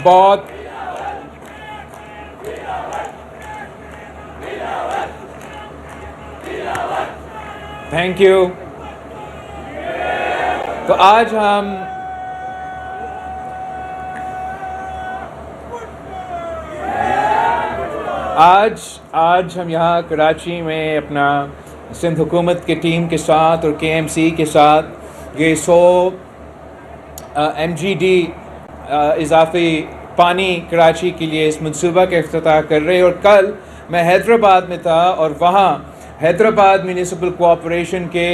بہت thank you. تو آج ہم یہاں کراچی میں اپنا سندھ حکومت کی ٹیم کے ساتھ اور کے ایم سی کے ساتھ یہ 100 MGD اضافی پانی کراچی کے لیے اس منصوبہ کا افتتاح کر رہے ہیں. اور کل میں حیدرآباد میں تھا اور وہاں حیدرآباد میونسپل کوآپریشن کے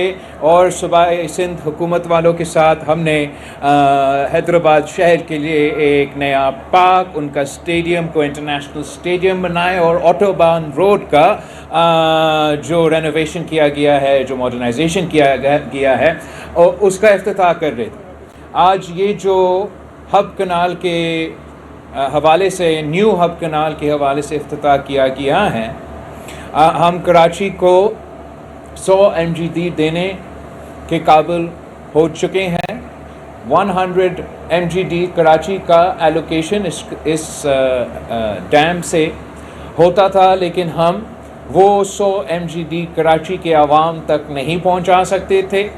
اور صوبائی سندھ حکومت والوں کے ساتھ ہم نے حیدرآباد شہر کے لیے ایک نیا پارک، ان کا اسٹیڈیم کو انٹرنیشنل اسٹیڈیم بنائے، اور آٹوبان روڈ کا جو رینوویشن کیا گیا ہے، جو ماڈرنائزیشن کیا گیا ہے، اور اس کا افتتاح کر رہے تھے. آج یہ جو ہب کنال کے حوالے سے، نیو ہب کنال کے حوالے سے افتتاح کیا گیا ہے، ہم کراچی کو 100 MGD دینے کے قابل ہو چکے ہیں. 100 MGD کراچی کا ایلوکیشن اس ڈیم سے ہوتا تھا، لیکن ہم وہ 100 MGD کراچی کے عوام تک نہیں پہنچا سکتے تھے.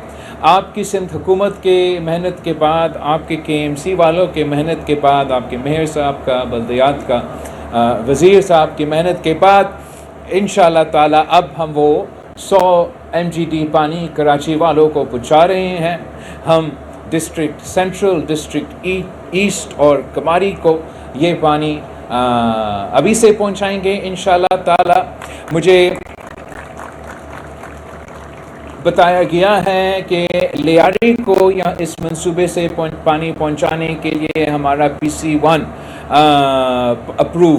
آپ کی سندھ حکومت کے محنت کے بعد، آپ کے KMC والوں کے محنت کے بعد، آپ کے میئر صاحب کا، بلدیات کا وزیر صاحب کی محنت کے بعد انشاءاللہ تعالی اب ہم وہ 100 MGD پانی کراچی والوں کو پہنچا رہے ہیں. ہم ڈسٹرکٹ سینٹرل، ڈسٹرکٹ ایسٹ اور کماری کو یہ پانی ابھی سے پہنچائیں گے انشاءاللہ تعالی. مجھے بتایا گیا ہے کہ لیاری کو یا اس منصوبے سے پانی پہنچانے کے لیے ہمارا PC1 اپروو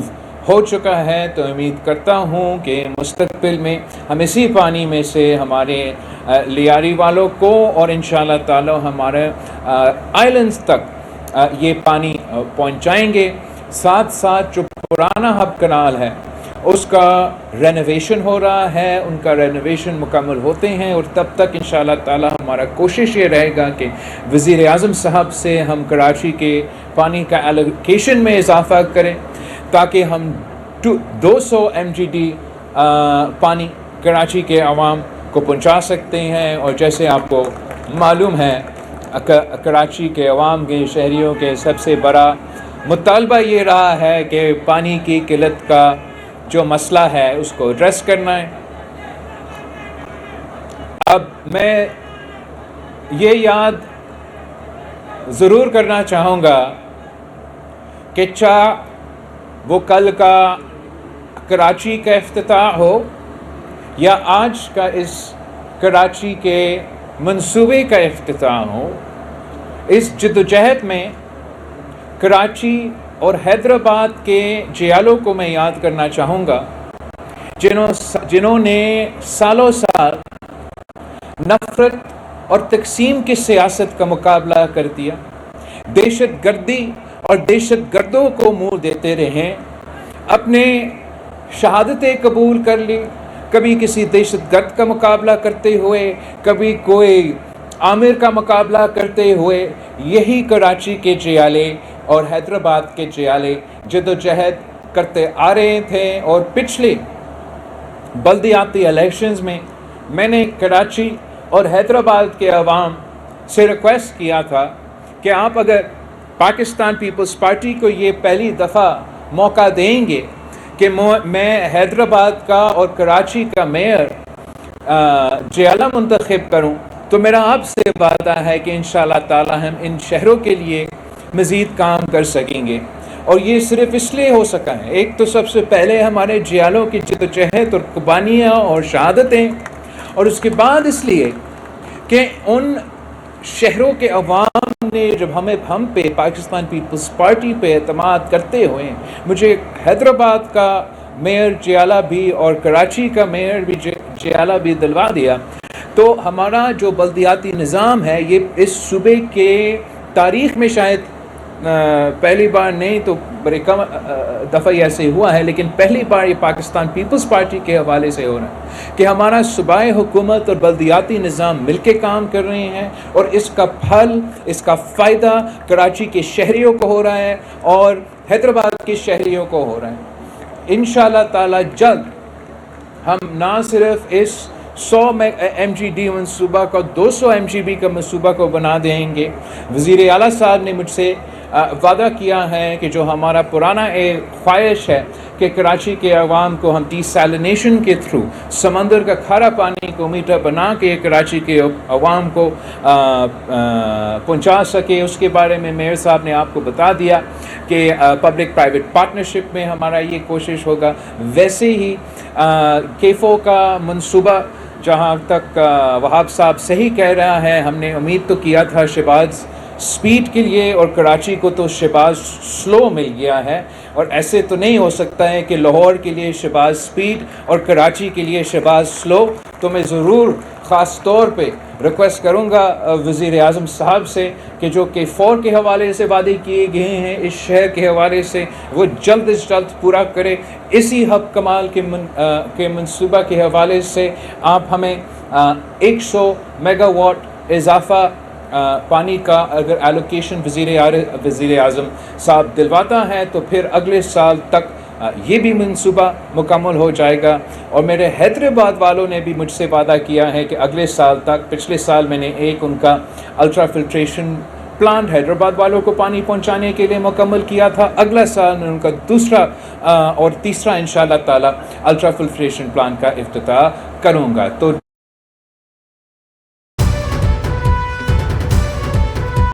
ہو چکا ہے. تو امید کرتا ہوں کہ مستقبل میں ہم اسی پانی میں سے ہمارے لیاری والوں کو اور انشاءاللہ تعالی ہمارے آئلینڈز تک یہ پانی پہنچائیں گے. ساتھ ساتھ جو پرانا ہب کنال ہے اس کا رینوویشن ہو رہا ہے، ان کا رینوویشن مکمل ہوتے ہیں، اور تب تک انشاءاللہ تعالی ہمارا کوشش یہ رہے گا کہ وزیر اعظم صاحب سے ہم کراچی کے پانی کا ایلوکیشن میں اضافہ کریں تاکہ ہم 200 MGD پانی کراچی کے عوام کو پہنچا سکتے ہیں. اور جیسے آپ کو معلوم ہے کراچی کے عوام کے شہریوں کے سب سے بڑا مطالبہ یہ رہا ہے کہ پانی کی قلت کا جو مسئلہ ہے اس کو ایڈریس کرنا ہے. اب میں یہ یاد ضرور کرنا چاہوں گا کہ چاہے وہ کل کا کراچی کا افتتاح ہو یا آج کا اس کراچی کے منصوبے کا افتتاح ہو، اس جدوجہد میں کراچی اور حیدرآباد کے جیالوں کو میں یاد کرنا چاہوں گا جنہوں نے سالوں سال نفرت اور تقسیم کی سیاست کا مقابلہ کر دیا، دہشت گردی اور دہشت گردوں کو منہ دیتے رہے، اپنے شہادتیں قبول کر لی، کبھی کسی دہشت گرد کا مقابلہ کرتے ہوئے، کبھی کوئی عامر کا مقابلہ کرتے ہوئے. یہی کراچی کے جیالے اور حیدرآباد کے جیالے جدوجہد کرتے آ رہے تھے. اور پچھلے بلدیاتی الیکشنز میں میں نے کراچی اور حیدرآباد کے عوام سے ریکویسٹ کیا تھا کہ آپ اگر پاکستان پیپلز پارٹی کو یہ پہلی دفعہ موقع دیں گے کہ میں حیدرآباد کا اور کراچی کا میئر جیالہ منتخب کروں، تو میرا آپ سے وعدہ ہے کہ انشاءاللہ تعالی ہم ان شہروں کے لیے مزید کام کر سکیں گے. اور یہ صرف اس لیے ہو سکا ہے، ایک تو سب سے پہلے ہمارے جیالوں کی جدوجہد اور قربانیاں اور شہادتیں، اور اس کے بعد اس لیے کہ ان شہروں کے عوام نے جب ہم پہ پاکستان پیپلز پارٹی پہ اعتماد کرتے ہوئے مجھے حیدرآباد کا میئر جیالہ بھی اور کراچی کا میئر بھی جیالہ بھی دلوا دیا، تو ہمارا جو بلدیاتی نظام ہے یہ اس صوبے کے تاریخ میں شاید پہلی بار نہیں تو بڑے کم دفعہ ایسے ہوا ہے، لیکن پہلی بار یہ پاکستان پیپلز پارٹی کے حوالے سے ہو رہا ہے کہ ہمارا صوبائی حکومت اور بلدیاتی نظام مل کے کام کر رہے ہیں، اور اس کا پھل، اس کا فائدہ کراچی کے شہریوں کو ہو رہا ہے اور حیدرآباد کے شہریوں کو ہو رہے ہیں. انشاءاللہ تعالی جلد ہم نہ صرف اس 100 MGD منصوبہ کو 200 MGB کا منصوبہ کو بنا دیں گے. وزیر اعلیٰ صاحب نے مجھ سے وعدہ کیا ہے کہ جو ہمارا پرانا ایک خواہش ہے کہ کراچی کے عوام کو ہم ڈیسیلینیشن کے تھرو سمندر کا کھارا پانی کو میٹر بنا کے کراچی کے عوام کو پہنچا سکے. اس کے بارے میں میئر صاحب نے آپ کو بتا دیا کہ پبلک پرائیویٹ پارٹنرشپ میں ہمارا یہ کوشش ہوگا. ویسے ہی کیفو کا منصوبہ جہاں تک وہاب صاحب صحیح کہہ رہا ہے، ہم نے امید تو کیا تھا شہباز سپیڈ کے لیے، اور کراچی کو تو شہباز سلو مل گیا ہے. اور ایسے تو نہیں ہو سکتا ہے کہ لاہور کے لیے شہباز سپیڈ اور کراچی کے لیے شہباز سلو. تو میں ضرور خاص طور پہ ریکویسٹ کروں گا وزیر اعظم صاحب سے کہ جو K4 کے حوالے سے وعدے کیے گئے ہیں اس شہر کے حوالے سے وہ جلد از جلد پورا کرے. اسی ہب کمال کے منصوبہ کے حوالے سے آپ ہمیں 100 میگا واٹ اضافہ پانی کا اگر ایلوکیشن وزیر اعظم صاحب دلواتا ہے تو پھر اگلے سال تک یہ بھی منصوبہ مکمل ہو جائے گا. اور میرے حیدرآباد والوں نے بھی مجھ سے وعدہ کیا ہے کہ اگلے سال تک، پچھلے سال میں نے ایک ان کا الٹرا فلٹریشن پلانٹ حیدرآباد والوں کو پانی پہنچانے کے لیے مکمل کیا تھا. اگلا سال میں ان کا دوسرا اور تیسرا انشاءاللہ تعالی الٹرا فلٹریشن پلانٹ کا افتتاح کروں گا. تو